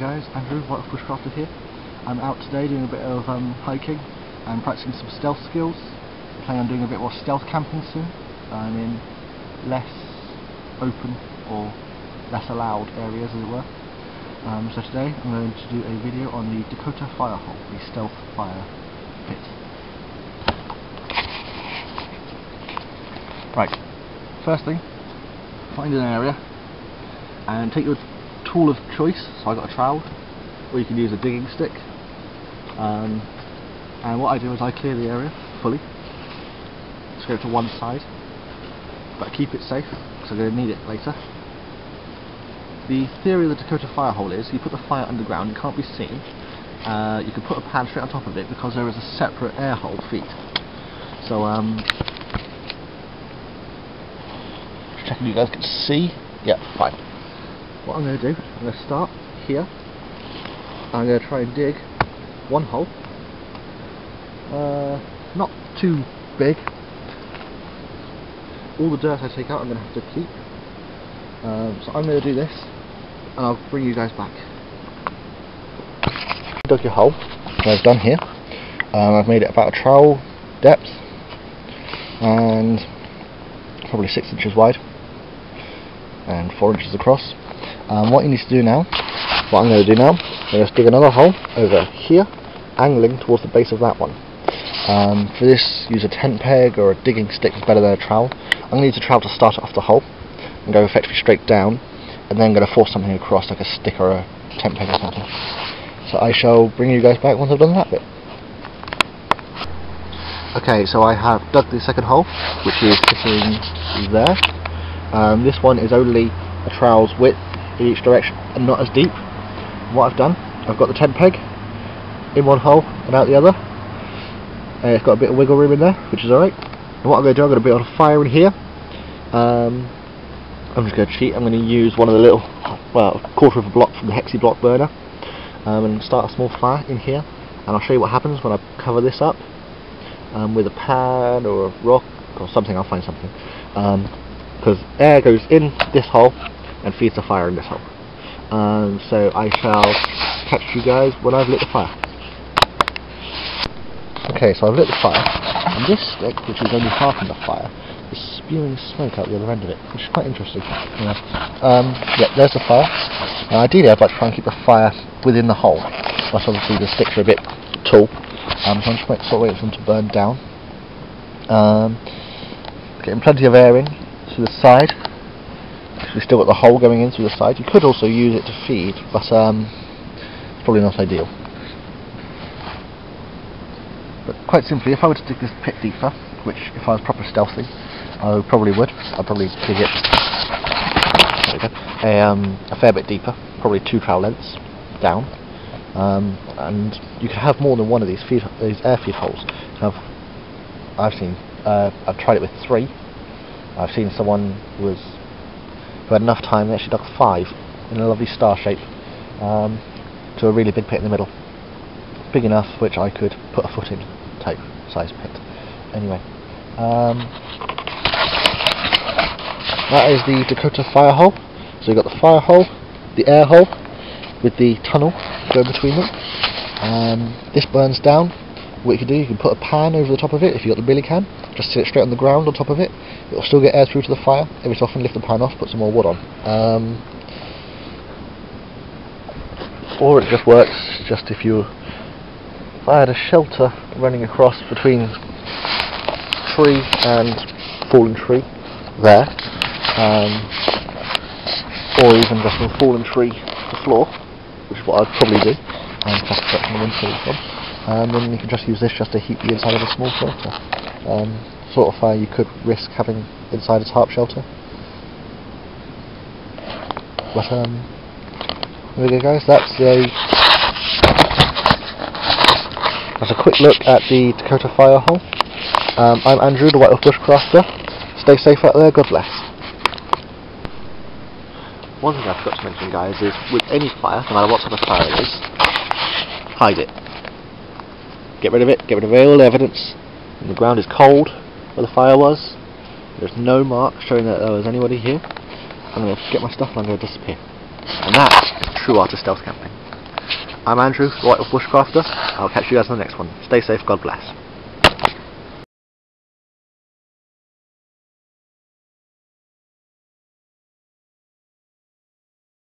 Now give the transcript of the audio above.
guys, Andrew, White Bushcrafter here. I'm out today doing a bit of hiking and practicing some stealth skills. I'm planning on doing a bit more stealth camping soon. I'm in less open or less allowed areas, as it were. So today I'm going to do a video on the Dakota Fire Hole, the stealth fire pit. Right, first thing, find an area and take your tool of choice. So I got a trowel, or you can use a digging stick. And what I do is I clear the area fully. Just go to one side, but keep it safe because I'm going to need it later. The theory of the Dakota Fire Hole is you put the fire underground, it can't be seen. You can put a pan straight on top of it because there is a separate air hole feed. So just checking you guys can see. Yeah, fine. What I'm going to do, I'm going to start here. I'm going to try and dig one hole. Not too big. All the dirt I take out I'm going to have to keep. So I'm going to do this and I'll bring you guys back. Dug your hole, as I've done here. I've made it about a trowel depth and probably 6 inches wide and 4 inches across. What you need to do now, what I'm going to do now, I'm going to dig another hole over here, angling towards the base of that one. For this, use a tent peg or a digging stick is better than a trowel. I'm going to use a trowel to start it off the hole and go effectively straight down, and then going to force something across like a stick or a tent peg or something. So I shall bring you guys back once I've done that bit. Okay, so I have dug the second hole, which is sitting there. This one is only a trowel's width in each direction and not as deep. What I've done, I've got the tent peg in one hole and out the other. It's got a bit of wiggle room in there, which is alright. And what I'm going to do, I'm going to build a fire in here. I'm just going to cheat. I'm going to use one of the little, well, a quarter of a block from the Hexi block burner, and start a small fire in here. And I'll show you what happens when I cover this up with a pan or a rock or something. I'll find something, because air goes in this hole and feeds the fire in this hole. So I shall catch you guys when I've lit the fire. Okay, so I've lit the fire, and this stick, which is only half in the fire, is spewing smoke out the other end of it, which is quite interesting. Yeah, there's the fire. Now, ideally, I'd like to try and keep the fire within the hole, but obviously the sticks are a bit tall, so I'm just waiting for them to burn down. Getting plenty of air in through the side. We've still got the hole going in through the side. You could also use it to feed, but it's probably not ideal. But quite simply, if I were to dig this pit deeper, which if I was proper stealthy, I probably would. I'd probably dig it there we go, a fair bit deeper, probably 2 trowel lengths down, and you could have more than one of these air feed holes. I've tried it with 3. I've seen someone who had enough time, they actually dug 5 in a lovely star shape to a really big pit in the middle. Big enough which I could put a foot in type size pit. Anyway, that is the Dakota Fire Hole. So you've got the fire hole, the air hole with the tunnel going between them. This burns down. What you can do, you can put a pan over the top of it if you've got the billy can. Just sit it straight on the ground on top of it. It'll still get air through to the fire. Every so often lift the pan off, put some more wood on. Or it just works just if I had a shelter running across between tree and fallen tree there, or even just from fallen tree to the floor, which is what I'd probably do, and just protect the wind from. Then you can just use this just to heat the inside of a small shelter. Sort of fire you could risk having inside a tarp shelter. But there we go, guys. That's a quick look at the Dakota Fire Hole. I'm Andrew, the White Bushcrafter. Stay safe out there. God bless. One thing I forgot to mention, guys, is with any fire, no matter what type of fire it is, hide it. Get rid of it. Get rid of all evidence. When the ground is cold, where the fire was, there's no mark showing that there was anybody here. I'm going to get my stuff and I'm going to disappear. And that is true art of stealth camping. I'm Andrew, White Wolf Bushcrafter. I'll catch you guys on the next one. Stay safe, God bless.